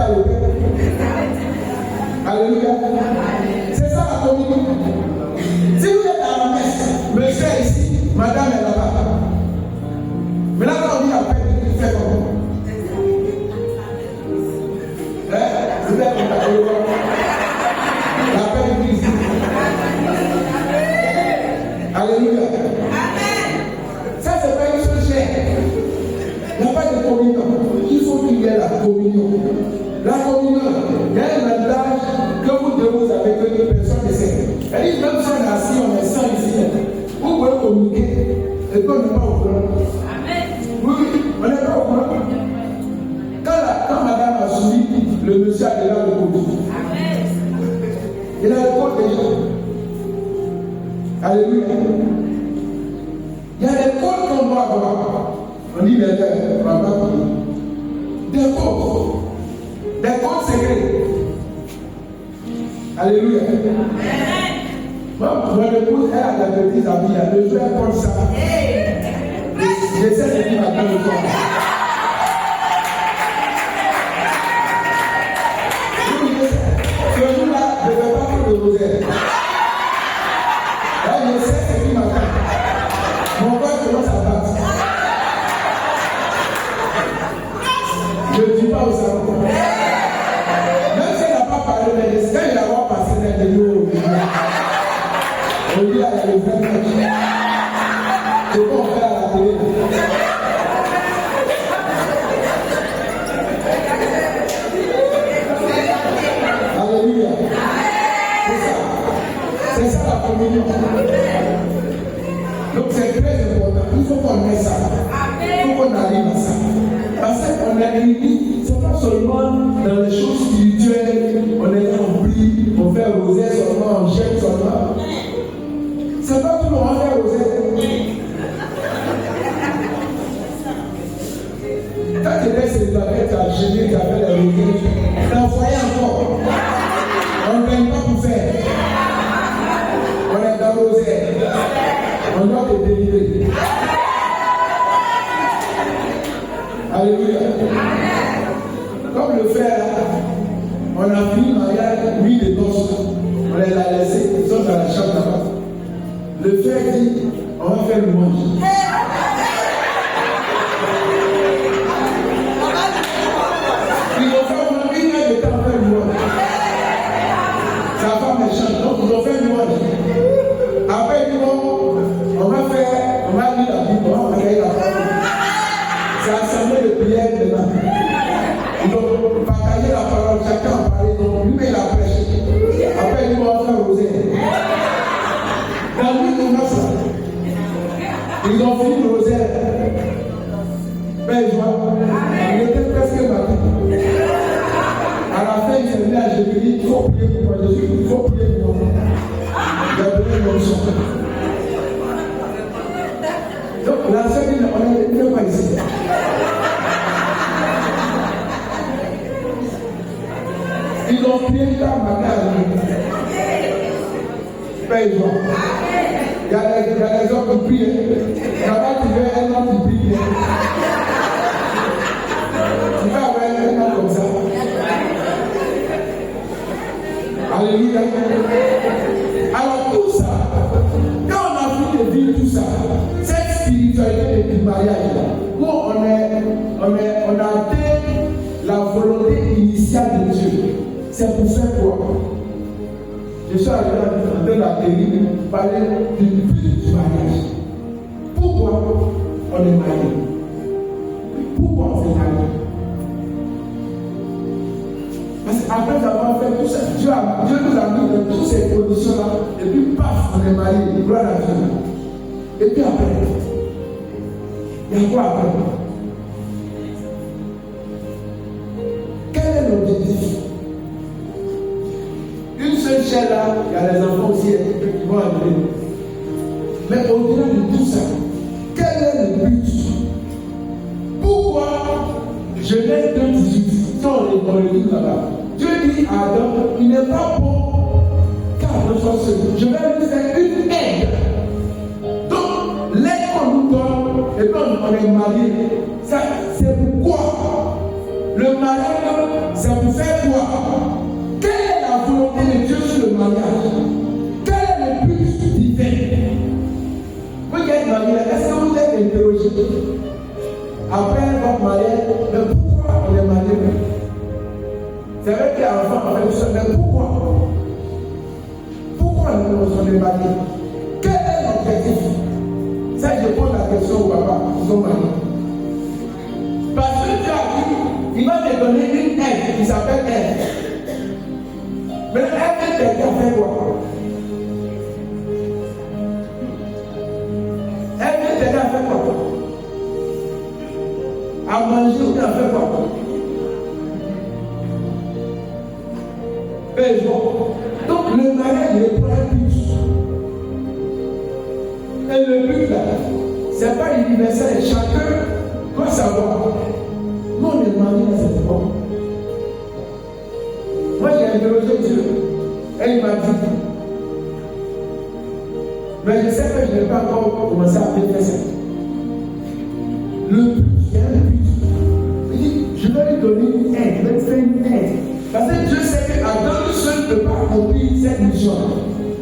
à l'hôtel. Alléluia. C'est ça la communion. Si vous êtes à la messe, monsieur est ici, madame est là-bas. Maintenant, quand on dit la paix, il fait comment? Vous êtes la paix de Christ. Alléluia. Ça, c'est pas une chose chère. Il n'y a pas de communion. Il faut qu'il y ait la communion. La communion, il y a un langage que vous devez vous avec que personne ne sait. Elle dit, même si on est assis, on est sans ici, vous pouvez communiquer et puis on n'est pas au courant. Amen. Oui, on n'est pas au courant. Quand madame a suivi, le monsieur a déjà le code. Amen. Il a le code déjà. Alléluia. Il y a des codes qu'on doit avoir. On dit des codes secrets. Alléluia. Mon épouse, elle a la petite amie, le jour elle porte ça. J'essaie de dire maintenant le soir. Ce jour-là, je ne vais pas faire de rosaire. Là, je sais ce qui m'attend. Mon corps commence à battre. Je ne dis pas au salon. Même si elle n'a pas parlé, mais quand il va avoir passé dans les jours, on dit à la levrette, c'est qu'on fait à la télé. Alléluia. C'est ça la communion. Donc c'est très important. Il faut qu'on ait ça. Il faut qu'on arrive à ça. Parce qu'on est réunis, ce n'est pas seulement dans les choses spirituelles, on est là, on prie, on fait rosaire seulement, on jette seulement. C'est pas tout le monde fait rosaire. Quand tu étais célibataire, tu as gêné, tu as fait les rosaires, tu as envoyé encore. On ne gagne pas pour faire. On est dans le rosaire. On doit te délivrer. Alléluia. Comme le frère, on a fini le mariage, nuit de noces. On les a laissés, ils sont dans la chambre là-bas. Le frère dit, on va faire le mange. Ils ont fait une heure de temps faire le mange. Sa femme est chante, donc ils ont fait le mange. Après, ils vont, on va lire la Bible, on va regarder la parole. C'est assemblée de prière demain. Ils vont partager la parole, chacun a parlé, donc lui met la prêche. Après, ils vont faire rosaire. Dans lui, on a ça. Ils ont fini le rosaire. Ben, je vois, il était presque battu. À la fin, il s'est venu à Jésus, il faut prier pour moi, Jésus, il faut prier pour moi. Il a donné une option. Donc, la seule dit, on n'est pas ici. Ils ont prié là, madame. Ben, je vois. Il y a des hommes qui prient. Là-bas, tu veux un homme qui prie. Tu vas avoir un homme comme ça. Alléluia. Alors, tout ça, quand on a fini de vivre tout ça, cette spiritualité du mariage, où on a atteint la volonté initiale de Dieu, c'est pour faire quoi? Je suis arrivé dans la télé pour parler du but du mariage. Pourquoi on est marié? Pourquoi on s'est marié? Parce qu'après avoir fait tout ça, Dieu nous a mis dans toutes ces conditions-là, et puis paf, on est marié, gloire à Dieu. Et puis après, il y a quoi après? Quel est l'objectif? Une seule chair là, il y a les enfants aussi qui vont arriver. Mais au-delà de tout ça, quel est le but? Pourquoi Genèse 2:18, on le dit là-bas, Dieu dit à Adam, il n'est pas bon car Adam soit seul. Je vais lui faire une aide. Donc, l'aide qu'on nous donne, et puis on est marié. C'est pourquoi le mariage mariage, c'est pour faire quoi? Quelle est la volonté de Dieu sur le mariage? Quel est le but divin? Vous qui êtes marié, est-ce que vous êtes interrogé? Après votre mariage, mais pourquoi on est marié? C'est vrai qu'il y a un enfant avec ça, mais pourquoi? Pourquoi nous sommes mariés? Quel est l'objectif? Ça, je pose la question au papa, ils sont mariés. Parce que Dieu a dit, il va te donner une aide qui s'appelle aide. Mais l'aide t'aider à faire quoi? Elle t'aider à faire quoi? À manger ou à faire quoi? Donc le mariage est pour un but. Et le but là, c'est pas universel. Chacun doit savoir. Nous on est mariés à cette époque. Moi j'ai interrogé Dieu. Et il m'a dit. Mais je sais que je n'ai pas encore commencé à faire ça. Le but, il y a un but. Il dit, je vais lui donner une aide, je vais lui faire une aide. Parce que Dieu sait qu'Adam seul ne peut pas accomplir cette mission.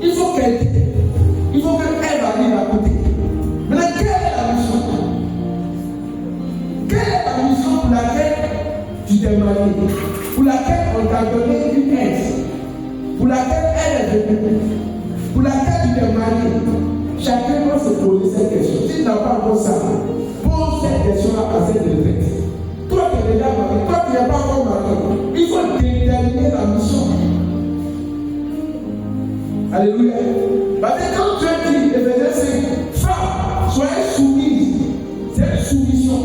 Il faut qu'elle arrive à côté. Maintenant, quelle est la mission? Quelle est la mission pour laquelle tu t'es marié? Pour laquelle on t'a donné une aide? Pour laquelle elle est venue? Pour laquelle tu t'es marié? Chacun doit se poser cette question. Si tu n'as pas encore ça, pose cette question-là à cette retraite. Toi qui es déjà marié, toi qui n'es pas encore marié, il faut déterminer la mission. Alléluia. Parce que quand Dieu dit, Éphésiens 5, femme, soyez soumise. C'est une soumission.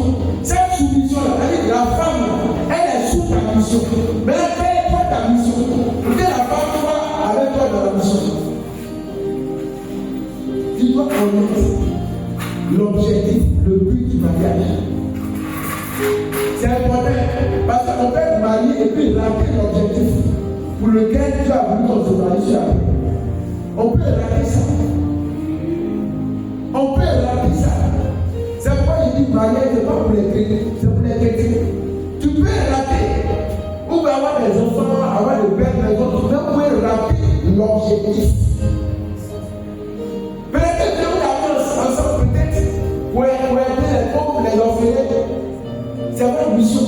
Cette soumission-là, c'est-à-dire la femme, elle est sous ta mission. Mais quelle est toi ta mission? Pour que la femme soit avec toi dans la mission. Tu dois connaître l'objectif, le but du mariage. C'est important parce qu'on peut être marié et puis rater l'objectif pour lequel Dieu a voulu qu'on se marie sur la terre. On peut rater ça. On peut rater ça. C'est pourquoi je dis mariage, ce n'est pas pour les chrétiens, c'est pour les chrétiens. Tu peux rater. Ou bien avoir des enfants, avoir de belles maisons, tu peux rater l'objectif. Peut-être que Dieu vous a mis ensemble peut-être pour aider les pauvres, les orphelins. C'est votre mission.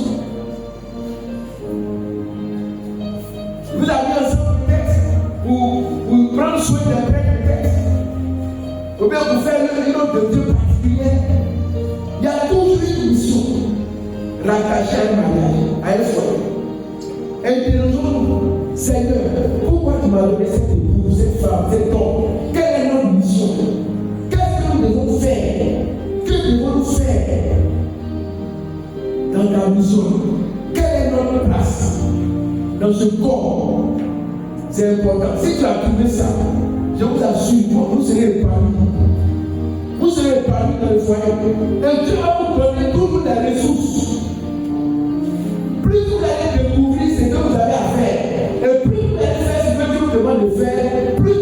Vous avez ensemble peut-être pour prendre soin des prêtres peut-être. Ou bien pour faire une autre de Dieu particulière. Il y a toujours une mission rattachée à un mariage, à un foyer. Interrogeons-nous, Seigneur, pourquoi tu m'as donné cette épouse, cette femme, cet homme? Quelle est notre mission? Qu'est-ce que nous devons faire? Que devons-nous faire dans ta mission? Quelle est notre place dans ce corps? C'est important. Si tu as trouvé ça, je vous assure, vous serez épargnés. Vous serez épargnés dans le foyer. Et Dieu va vous donner toujours des ressources. Plus vous allez découvrir ce que vous avez à faire, et plus vous allez faire ce que Dieu vous demande de faire, plus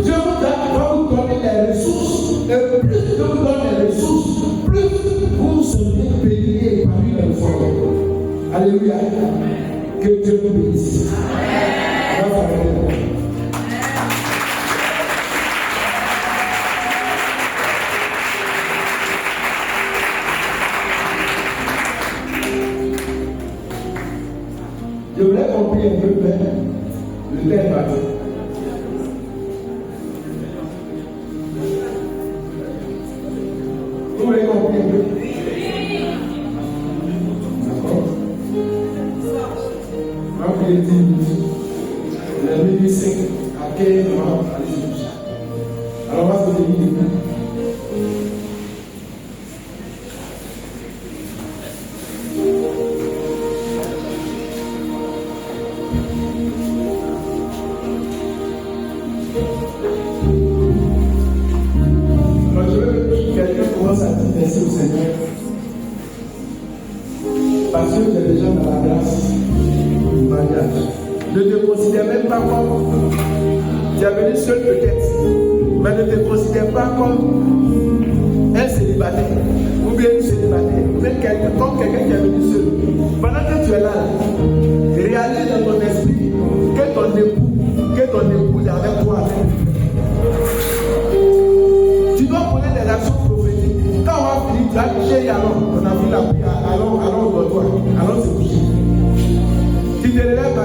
Dieu va vous donner des ressources. Et plus Dieu vous donne des ressources, plus vous serez bénis et épargnés dans le foyer. Alléluia. Que Dieu vous bénisse. Amen. Je voulais compris un peu le temps est parti. Vous voulez compris un peu? D'accord? Moi, je l'ai dit, le minuit 5 à 15 mois, allez-y. Alors, on va se dire. Merci au Seigneur. Parce que tu es déjà dans la grâce du mariage. Ne te considère même pas comme. Tu es venu seul peut-être, mais ne te considère pas comme un célibataire ou bien une célibataire. Ou bien comme quelqu'un qui est venu seul. Pendant que tu es là,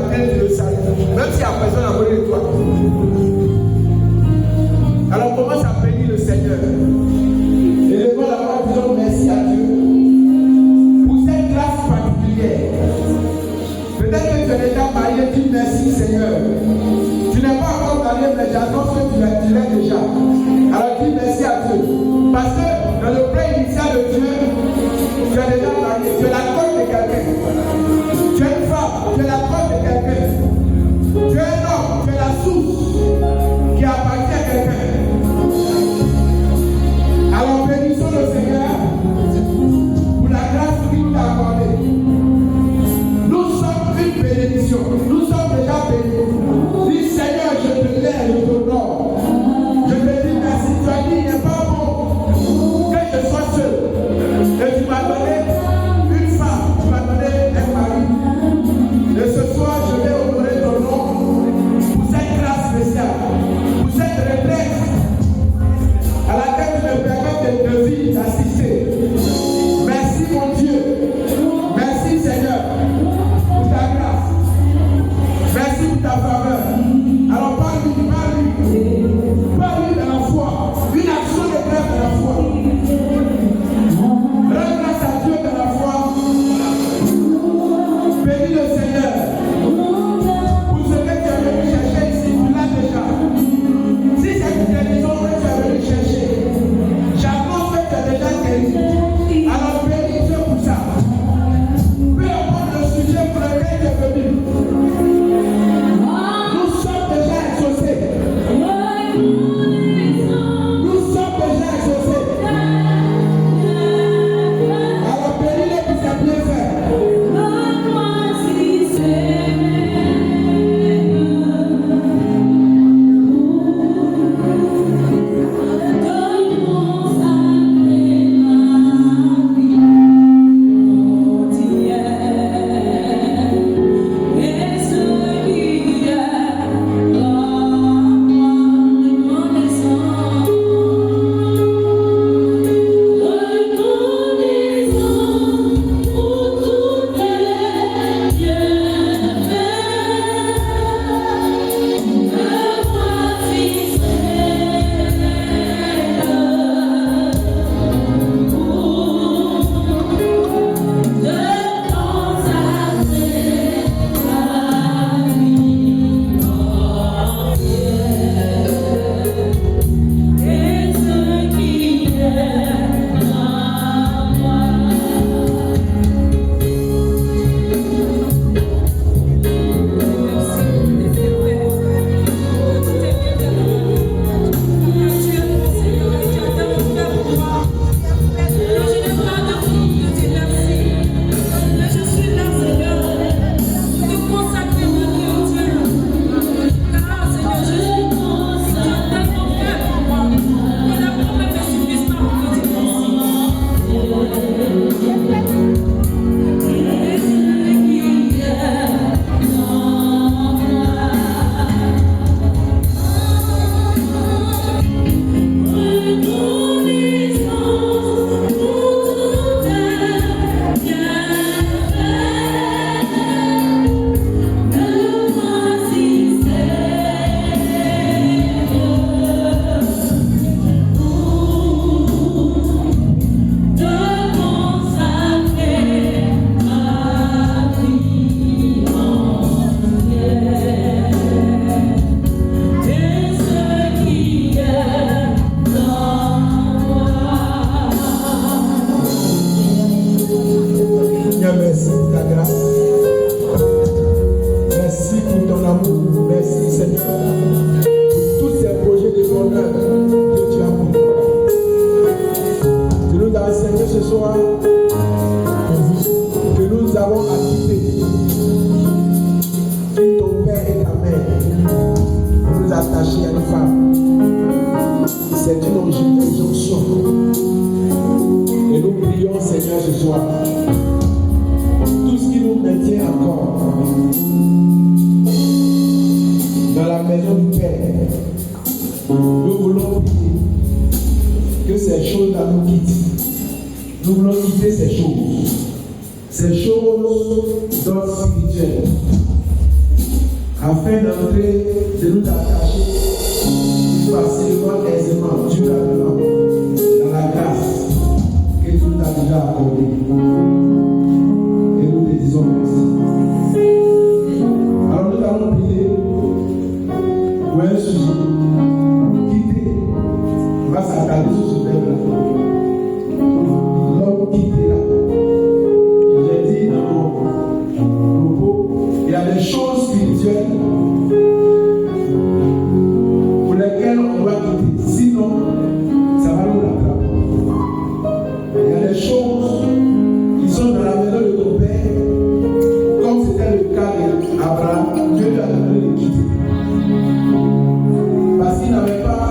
matin, tu le salues. Même si la personne a volé de toi. Alors commence à bénir le Seigneur. Élevons la voix, disons merci à Dieu pour cette grâce particulière. Peut-être que tu es déjà marié, dis merci Seigneur. Tu n'es pas encore marié, mais j'annonce que tu l'es déjà. Alors dis merci à Dieu. Parce que dans le plan initial de Dieu, tu es déjà marié, tu es la cause de quelqu'un. Tu es une femme, tu es la cause de quelqu'un. Tu es un homme, tu es la source qui appartient à quelqu'un. Alors bénissons le Seigneur pour la grâce qu'il nous a accordée. Nous sommes une bénédiction. Nous sommes déjà bénis. Dis Seigneur, je te lève, je t'honore. Je te dis merci. Tu as dit, il n'est pas bon que je sois seul. Et tu m'as donné une femme, tu m'as donné un mari. Et ce soir, je vais honorer ton nom pour cette grâce spéciale, pour cette retraite à laquelle tu me permets de vivre, d'assister. Merci mon Dieu. Merci Seigneur pour ta grâce. Merci pour ta faveur. Alors parle-lui dans la foi. Une action de grâce dans la foi. Rends grâce à Dieu dans la foi. Bénis le Seigneur. Pour ce que tu es venu chercher ici, tu l'as déjà. Si c'est une guérison que tu es venu chercher, j'annonce que tu es déjà guéri. Alors bénis Dieu pour ça. Peu importe le sujet pour lequel tu es venu. Nous sommes déjà exaucés. Nous sommes déjà exaucés. Alors bénis-le pour sa bienfaits. afin d'entrer, de nous attacher facilement, aisément, durablement dans la grâce que tu nous as déjà accordée. Et nous te disons merci. Alors nous allons prier pour un sujet. Quitter. On va s'attarder sur ce thème-là. L'homme quitter là. J'ai dit dans mon propos, il y a des choses spirituelles pour lesquelles on doit quitter. Sinon, ça va nous rattraper. Il y a des choses qui sont dans la maison de ton père, comme c'était le cas d'Abraham. Dieu lui a demandé de quitter. Parce qu'il n'avait pas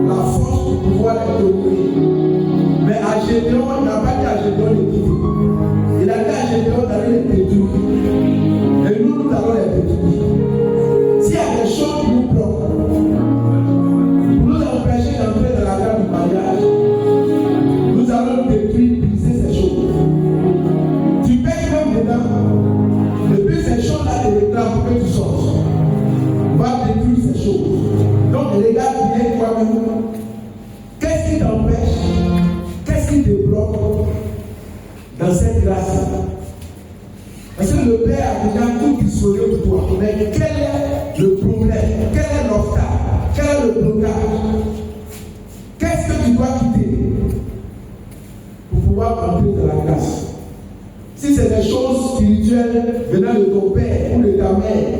la force pour pouvoir les dominer. Mais à Gédéon, il n'a pas dit à Gédéon de quitter. Il a dit à Gédéon d'aller les détruire. Et nous, nous allons les détruire. S'il y a des choses qui nous bloquent, pour nous empêcher d'entrer dans la grande du mariage, nous allons détruire, briser ces choses. Tu payes même dedans. Depuis ces choses-là, tu réclames pour que tu sortes. On va détruire ces choses. Donc, regarde bien toi-même. Qu'est-ce qui t'empêche? Qu'est-ce qui te bloque dans cette grâce? Parce que le Père a déjà tout disposé pour toi. Mais quel est le problème? Quel est l'obstacle? Quel est le blocage? Qu'est-ce que tu dois quitter pour pouvoir entrer dans la grâce? Si c'est des choses spirituelles venant de ton Père ou de ta mère,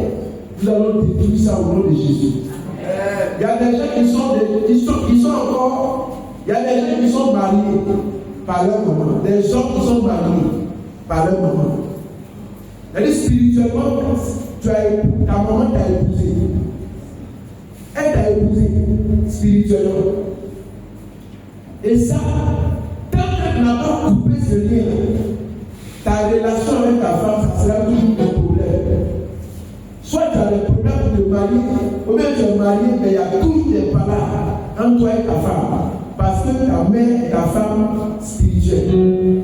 nous allons détruire ça au nom de Jésus. Il y a des gens qui sont encore. Il y a des gens qui sont mariés par leur maman. Des hommes qui sont mariés par leur maman. C'est-à-dire spirituellement, ta maman t'a épousé. Elle t'a épousé spirituellement. Et ça, tant qu'elle n'a pas coupé ce lien, ta relation avec ta femme, ça sera toujours un problème. Soit tu as des problèmes pour te marier, ou bien tu es marié, mais il y a toujours des palabres entre toi et ta femme. Parce que ta mère est ta femme spirituelle.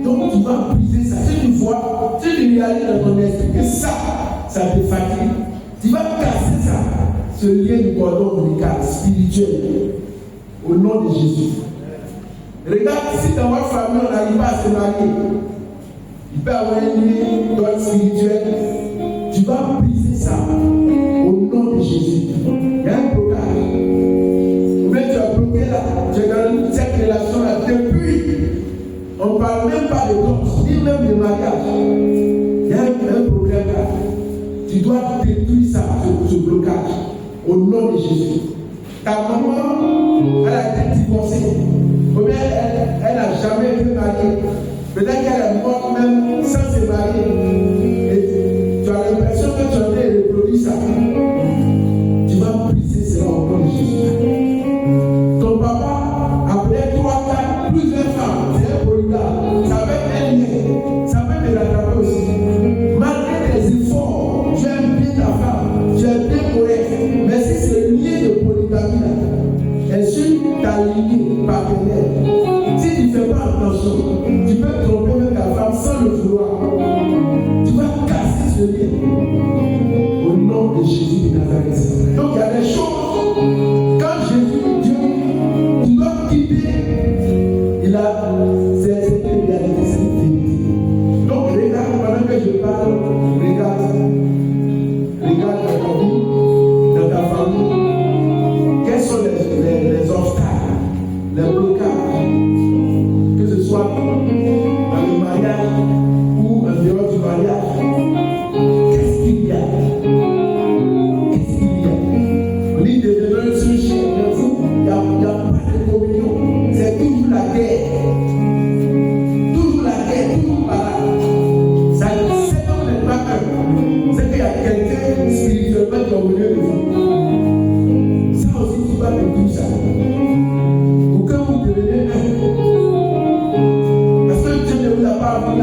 Donc tu vas briser ça. Si tu vois, si tu réalises dans ton esprit que ça te fatigue, tu vas casser ça, ce lien du cordon ombilical spirituel, au nom de Jésus. Regarde, si dans votre famille on n'arrive pas à se marier, il peut y avoir un lien d'ordre spirituel, tu vas briser ça, au nom de Jésus. Il y a un blocage. Mais tu as bloqué là, tu es dans cette relation-là depuis. On ne parle même pas de gosse, ni même de mariage. Il y a un problème là. Tu dois détruire ça, ce blocage, au nom de Jésus. Ta maman, elle a été divorcée. Ou bien elle n'a jamais été mariée. Peut-être qu'elle est morte même sans se marier.